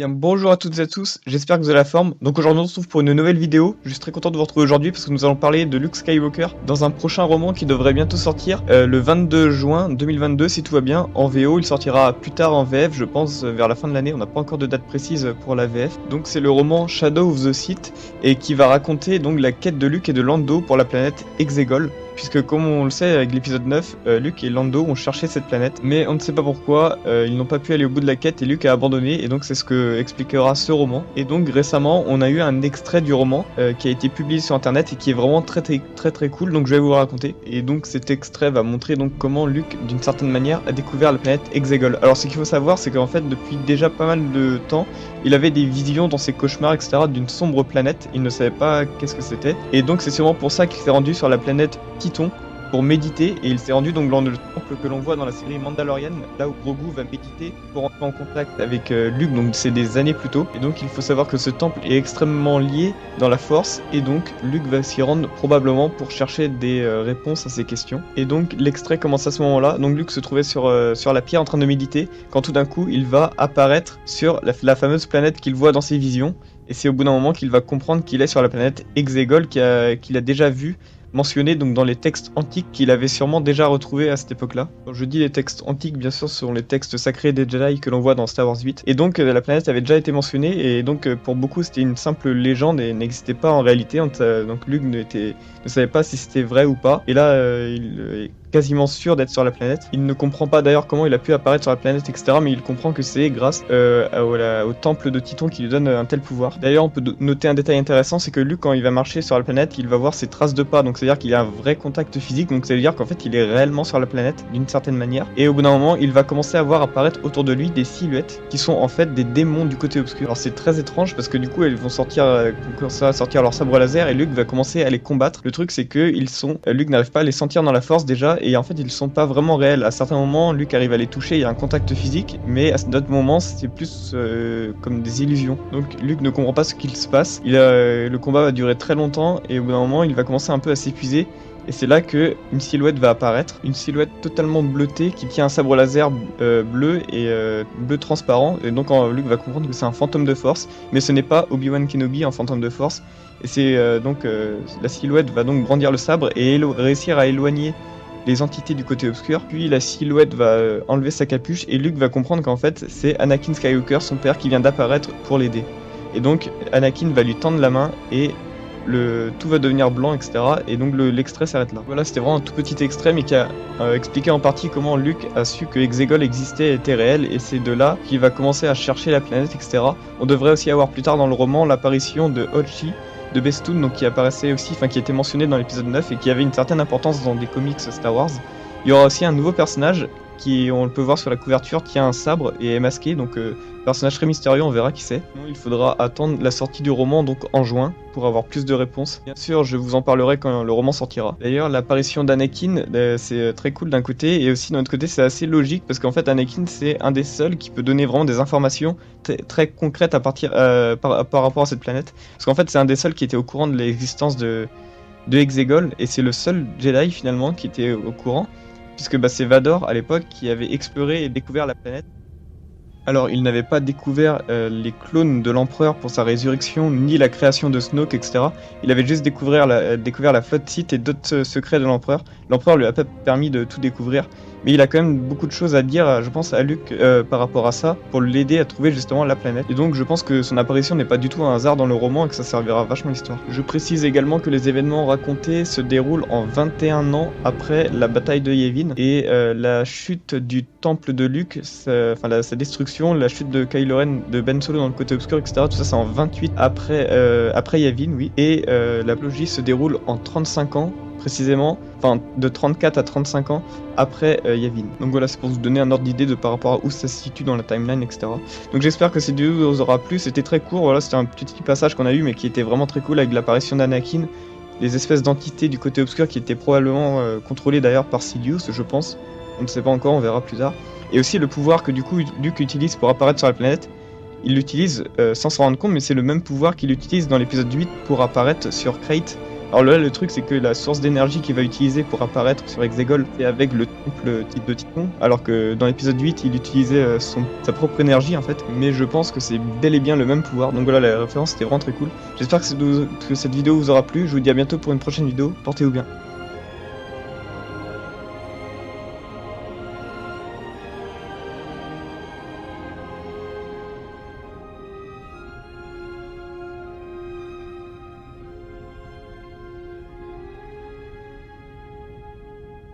Bien, bonjour à toutes et à tous, j'espère que vous avez la forme. Donc aujourd'hui on se retrouve pour une nouvelle vidéo. Je suis très content de vous retrouver aujourd'hui parce que nous allons parler de Luke Skywalker dans un prochain roman qui devrait bientôt sortir le 22 juin 2022 si tout va bien. En VO, il sortira plus tard en VF, je pense vers la fin de l'année. On n'a pas encore de date précise pour la VF. Donc c'est le roman Shadow of the Sith et qui va raconter donc la quête de Luke et de Lando pour la planète Exegol. Puisque comme on le sait avec l'épisode 9, Luke et Lando ont cherché cette planète, mais on ne sait pas pourquoi, ils n'ont pas pu aller au bout de la quête et Luke a abandonné, et donc c'est ce que expliquera ce roman. Et donc récemment, on a eu un extrait du roman qui a été publié sur internet et qui est vraiment très cool, donc je vais vous le raconter. Et donc cet extrait va montrer donc comment Luke, d'une certaine manière, a découvert la planète Exegol. Alors ce qu'il faut savoir, c'est qu'en fait, depuis déjà pas mal de temps, il avait des visions dans ses cauchemars, etc., d'une sombre planète, il ne savait pas qu'est-ce que c'était. Et donc c'est sûrement pour ça qu'il s'est rendu sur la planète Titon pour méditer, et il s'est rendu donc dans le temple que l'on voit dans la série Mandalorian, là où Grogu va méditer pour entrer en contact avec Luke, donc c'est des années plus tôt. Et donc il faut savoir que ce temple est extrêmement lié dans la Force, et donc Luke va s'y rendre probablement pour chercher des réponses à ces questions. Et donc l'extrait commence à ce moment-là, donc Luke se trouvait sur la pierre en train de méditer, quand tout d'un coup il va apparaître sur la fameuse planète qu'il voit dans ses visions, et c'est au bout d'un moment qu'il va comprendre qu'il est sur la planète Exegol qu'il a déjà vue mentionné donc dans les textes antiques qu'il avait sûrement déjà retrouvés à cette époque-là. Quand je dis les textes antiques, bien sûr, ce sont les textes sacrés des Jedi que l'on voit dans Star Wars 8. Et donc la planète avait déjà été mentionnée, et donc pour beaucoup c'était une simple légende et n'existait pas en réalité. Donc Luke ne savait pas si c'était vrai ou pas. Et là, il est quasiment sûr d'être sur la planète. Il ne comprend pas d'ailleurs comment il a pu apparaître sur la planète, etc. Mais il comprend que c'est grâce au temple de Titon qui lui donne un tel pouvoir. D'ailleurs, on peut noter un détail intéressant, c'est que Luke, quand il va marcher sur la planète, il va voir ses traces de pas. Donc c'est-à-dire qu'il a un vrai contact physique. Donc ça veut dire qu'en fait, il est réellement sur la planète d'une certaine manière. Et au bout d'un moment, il va commencer à voir apparaître autour de lui des silhouettes qui sont en fait des démons du côté obscur. Alors c'est très étrange parce que du coup, elles vont sortir leur sabre laser et Luke va commencer à les combattre. Le truc, c'est que Luke n'arrive pas à les sentir dans la Force déjà, et en fait ils sont pas vraiment réels. À certains moments Luke arrive à les toucher, il y a un contact physique, mais à d'autres moments c'est plus comme des illusions. Donc Luke ne comprend pas ce qu'il se passe. Le combat va durer très longtemps et au bout d'un moment il va commencer un peu à s'épuiser. Et c'est là que une silhouette va apparaître, une silhouette totalement bleutée qui tient un sabre laser bleu et bleu transparent. Et donc Luke va comprendre que c'est un fantôme de force, mais ce n'est pas Obi-Wan Kenobi, un fantôme de force. Et c'est la silhouette va donc brandir le sabre et réussir à éloigner les entités du côté obscur. Puis la silhouette va enlever sa capuche et Luke va comprendre qu'en fait c'est Anakin Skywalker, son père, qui vient d'apparaître pour l'aider. Et donc Anakin va lui tendre la main et tout va devenir blanc, etc. Et donc l'extrait s'arrête là. Voilà, c'était vraiment un tout petit extrait mais qui a expliqué en partie comment Luke a su que Exegol existait et était réel, et c'est de là qu'il va commencer à chercher la planète, etc. On devrait aussi avoir plus tard dans le roman l'apparition de Hochi de Bestoun, donc qui apparaissait aussi, qui était mentionné dans l'épisode 9 et qui avait une certaine importance dans des comics Star Wars. Il y aura aussi un nouveau personnage qui, on le peut voir sur la couverture, tient un sabre et est masqué, donc personnage très mystérieux, on verra qui c'est. Il faudra attendre la sortie du roman, donc en juin, pour avoir plus de réponses. Bien sûr, je vous en parlerai quand le roman sortira. D'ailleurs, l'apparition d'Anakin, c'est très cool d'un côté, et aussi d'un autre côté, c'est assez logique, parce qu'en fait, Anakin, c'est un des seuls qui peut donner vraiment des informations très concrètes par rapport à cette planète. Parce qu'en fait, c'est un des seuls qui était au courant de l'existence de Exegol, et c'est le seul Jedi, finalement, qui était au courant, puisque c'est Vador, à l'époque, qui avait exploré et découvert la planète. Alors, il n'avait pas découvert les clones de l'empereur pour sa résurrection, ni la création de Snoke, etc. Il avait juste découvert la flotte Sith et d'autres secrets de l'empereur. L'empereur lui a pas permis de tout découvrir, mais il a quand même beaucoup de choses à dire, je pense, à Luke par rapport à ça, pour l'aider à trouver justement la planète. Et donc je pense que son apparition n'est pas du tout un hasard dans le roman et que ça servira vachement à l'histoire. Je précise également que les événements racontés se déroulent en 21 ans après la bataille de Yavin, et la chute du temple de Luke, sa destruction, la chute de Kylo Ren, de Ben Solo dans le côté obscur, etc. Tout ça c'est en 28 après Yavin, oui. Et la logie se déroule en 35 ans précisément, de 34 à 35 ans après Yavin. Donc voilà, c'est pour vous donner un ordre d'idée par rapport à où ça se situe dans la timeline, etc. Donc j'espère que cette vidéo vous aura plu. C'était très court, voilà, c'était un petit passage qu'on a eu mais qui était vraiment très cool, avec l'apparition d'Anakin, les espèces d'entités du côté obscur qui étaient probablement contrôlées d'ailleurs par Sidious, je pense. On ne sait pas encore, on verra plus tard. Et aussi le pouvoir que du coup Luke utilise pour apparaître sur la planète. Il l'utilise sans s'en rendre compte, mais c'est le même pouvoir qu'il utilise dans l'épisode 8 pour apparaître sur Krayt, Alors là, le truc, c'est que la source d'énergie qu'il va utiliser pour apparaître sur Exegol, c'est avec le temple type de Titan, alors que dans l'épisode 8, il utilisait sa propre énergie en fait, mais je pense que c'est bel et bien le même pouvoir, donc voilà, la référence était vraiment très cool. J'espère que cette vidéo vous aura plu, je vous dis à bientôt pour une prochaine vidéo, portez-vous bien.